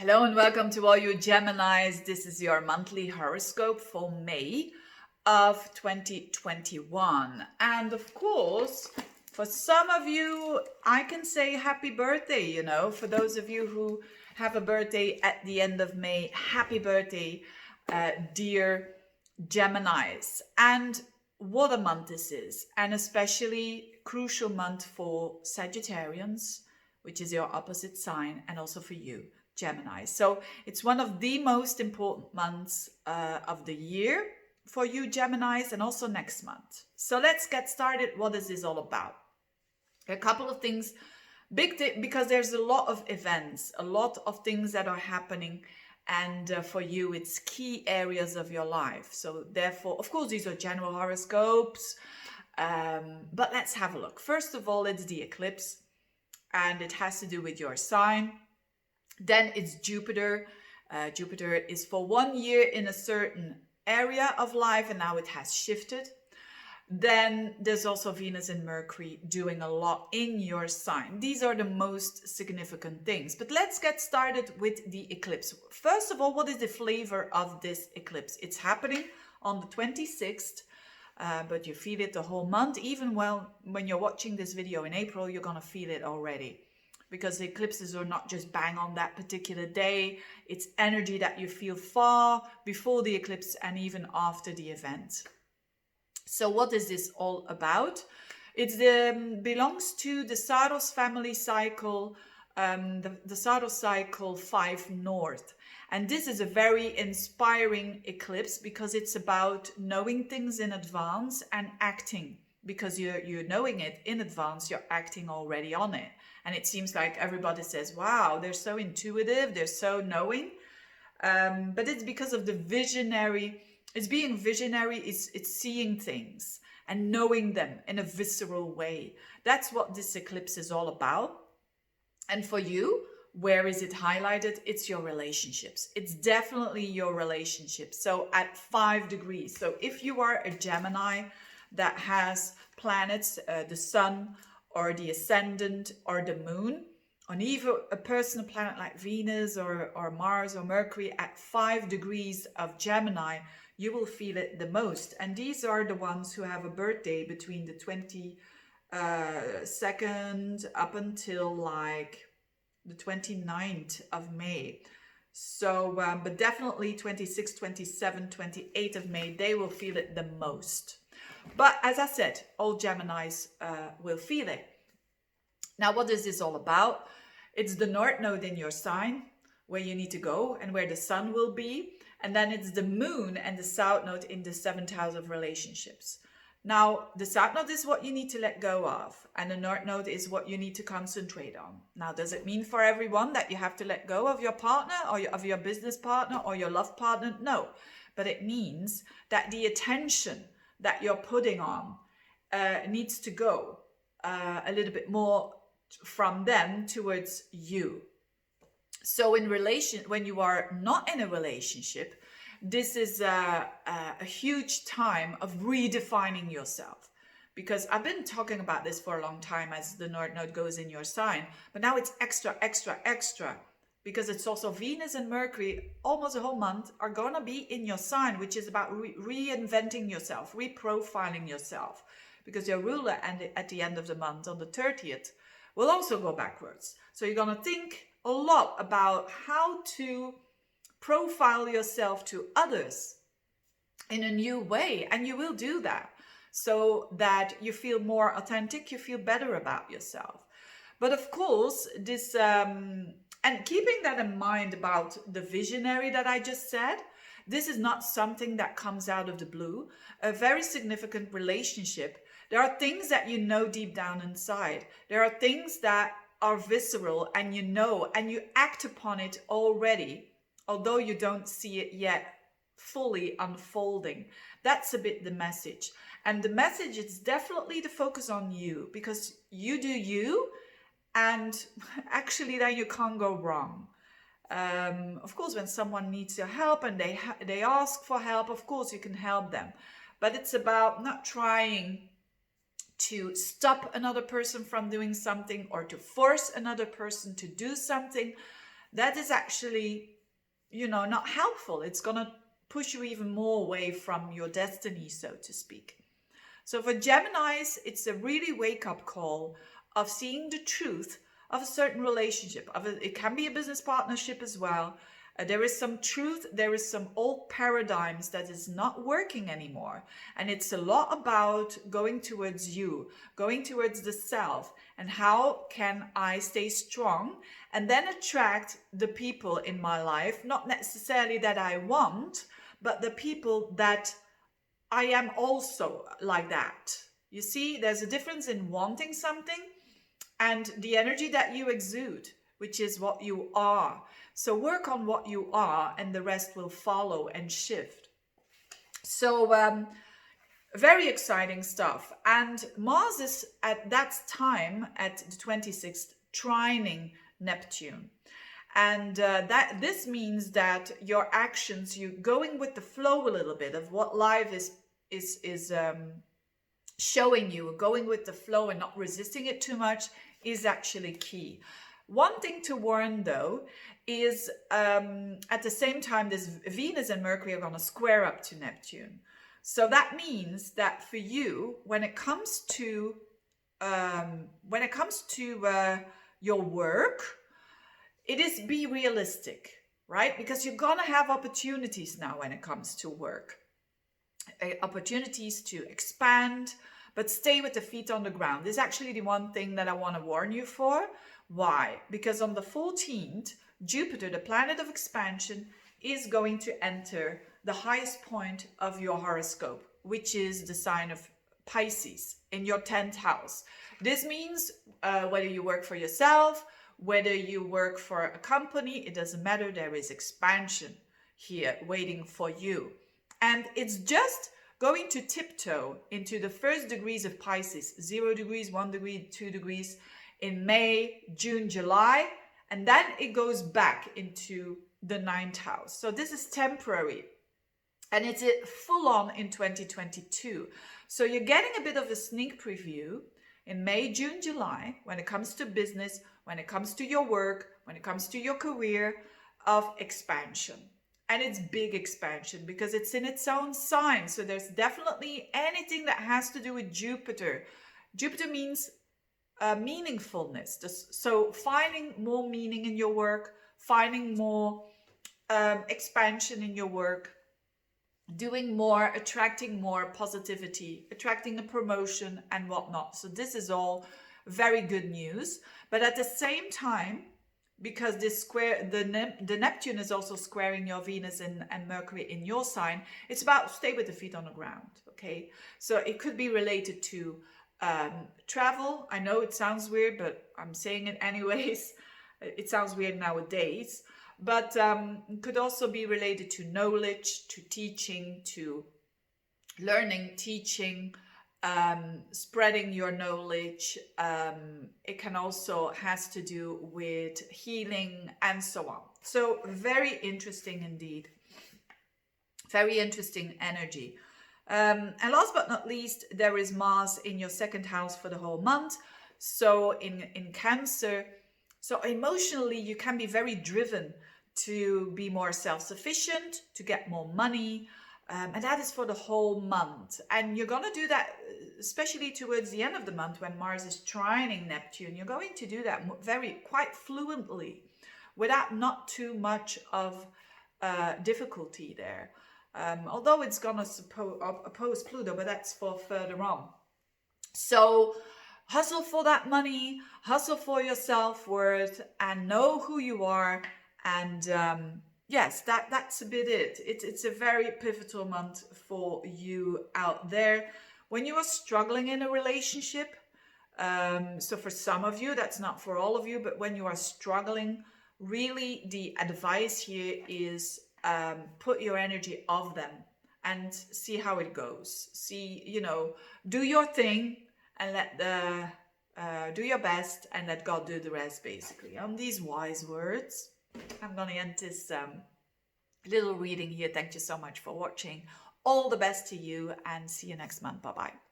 Hello and welcome to all you Geminis. This is your monthly horoscope for May of 2021. And of course, for some of you, I can say happy birthday, for those of you who have a birthday at the end of May, happy birthday, dear Geminis. And what a month this is, and especially crucial month for Sagittarians, which is your opposite sign, and also for you, Gemini. So it's one of the most important months of the year for you, Geminis, and also next month. So let's get started. What is this all about? A couple of things, because there's a lot of events, a lot of things that are happening. And for you, it's key areas of your life. So therefore, of course, these are general horoscopes. But let's have a look. First of all, it's the eclipse, and it has to do with your sign. Then it's Jupiter. Jupiter is for 1 year in a certain area of life, and now it has shifted. Then there's also Venus and Mercury doing a lot in your sign. These are the most significant things. But let's get started with the eclipse. First of all, what is the flavor of this eclipse? It's happening on the 26th, but you feel it the whole month. Even when you're watching this video in April, you're going to feel it already. Because the eclipses are not just bang on that particular day. It's energy that you feel far before the eclipse and even after the event. So what is this all about? It belongs to the Saros family cycle, the Saros cycle 5 North. And this is a very inspiring eclipse because it's about knowing things in advance and acting. Because you're knowing it in advance, you're acting already on it. And it seems like everybody says, wow, they're so intuitive, they're so knowing. But it's because of the visionary. It's being visionary, it's seeing things and knowing them in a visceral way. That's what this eclipse is all about. And for you, where is it highlighted? It's your relationships. It's definitely your relationships. So at 5 degrees. So if you are a Gemini that has planets, the sun or the ascendant or the moon, on even a personal planet like Venus or Mars or Mercury at 5 degrees of Gemini, you will feel it the most. And these are the ones who have a birthday between the 22nd up until like the 29th of May. So, but definitely 26, 27, 28 of May, they will feel it the most. But as I said, all Geminis will feel it. Now, what is this all about? It's the North Node in your sign, where you need to go and where the sun will be. And then it's the moon and the South Node in the 7th house of relationships. Now, the South Node is what you need to let go of. And the North Node is what you need to concentrate on. Now, does it mean for everyone that you have to let go of your partner or of your business partner or your love partner? No. But it means that the attention that you're putting on needs to go a little bit more from them towards you. So when you are not in a relationship, this is a huge time of redefining yourself. Because I've been talking about this for a long time as the North Node goes in your sign, but now it's extra, because it's also Venus and Mercury almost a whole month are going to be in your sign, which is about reinventing yourself, reprofiling yourself, because your ruler at the end of the month on the 30th will also go backwards. So you're going to think a lot about how to profile yourself to others in a new way, and you will do that so that you feel more authentic, you feel better about yourself. But of course, this and keeping that in mind about the visionary that I just said, this is not something that comes out of the blue. A very significant relationship. There are things that you know deep down inside. There are things that are visceral and you know, and you act upon it already, although you don't see it yet fully unfolding. That's a bit the message. And the message is definitely the focus on you, because you do you, and actually then you can't go wrong. Of course, when someone needs your help and they ask for help, of course you can help them. But it's about not trying to stop another person from doing something or to force another person to do something. that is actually, not helpful. It's going to push you even more away from your destiny, so to speak. So for Geminis, it's a really wake-up call of seeing the truth of a certain relationship. It can be a business partnership as well. There is some truth, there is some old paradigms that is not working anymore. And it's a lot about going towards you, going towards the self, and how can I stay strong and then attract the people in my life, not necessarily that I want, but the people that I am also like that. You see, there's a difference in wanting something and the energy that you exude, which is what you are. So work on what you are and the rest will follow and shift. So very exciting stuff. And Mars is at that time, at the 26th, trining Neptune. And this means that your actions, you going with the flow a little bit of what life is showing you, going with the flow and not resisting it too much, is actually key. One thing to warn though is at the same time, this Venus and Mercury are going to square up to Neptune. So that means that for you, when it comes to your work, it is be realistic, right? Because you're going to have opportunities now when it comes to work. Opportunities to expand, but stay with the feet on the ground. This is actually the one thing that I want to warn you for. Why? Because on the 14th, Jupiter, the planet of expansion, is going to enter the highest point of your horoscope, which is the sign of Pisces in your 10th house. This means whether you work for yourself, whether you work for a company, it doesn't matter. There is expansion here waiting for you. And it's just going to tiptoe into the first degrees of Pisces, 0 degrees, 1 degree, 2 degrees in May, June, July, and then it goes back into the 9th house. So this is temporary and it's full on in 2022. So you're getting a bit of a sneak preview in May, June, July, when it comes to business, when it comes to your work, when it comes to your career, of expansion. And it's big expansion because it's in its own sign. So there's definitely anything that has to do with Jupiter. Jupiter means meaningfulness. So finding more meaning in your work, finding more expansion in your work, doing more, attracting more positivity, attracting a promotion and whatnot. So this is all very good news. But at the same time, because this square, the Neptune is also squaring your Venus and Mercury in your sign, it's about stay with the feet on the ground, okay? So it could be related to travel. I know it sounds weird, but I'm saying it anyways. It sounds weird nowadays. But it could also be related to knowledge, to teaching, to learning, teaching, spreading your knowledge. It can also has to do with healing and so on. So very interesting indeed. Very interesting energy. And last but not least, there is Mars in your 2nd house for the whole month. So in Cancer, so emotionally you can be very driven to be more self-sufficient, to get more money. And that is for the whole month. And you're going to do that, especially towards the end of the month when Mars is trining Neptune. You're going to do that quite fluently without not too much of difficulty there. Although it's going to oppose Pluto, but that's for further on. So hustle for that money, hustle for your self-worth, and know who you are. And yes, that's a bit it. It's a very pivotal month for you out there. When you are struggling in a relationship, so for some of you, that's not for all of you, but when you are struggling, really the advice here is put your energy off them and see how it goes. See, do your thing and do your best and let God do the rest, basically. On these wise words, I'm going to end this little reading here. Thank you so much for watching. All the best to you and see you next month. Bye-bye.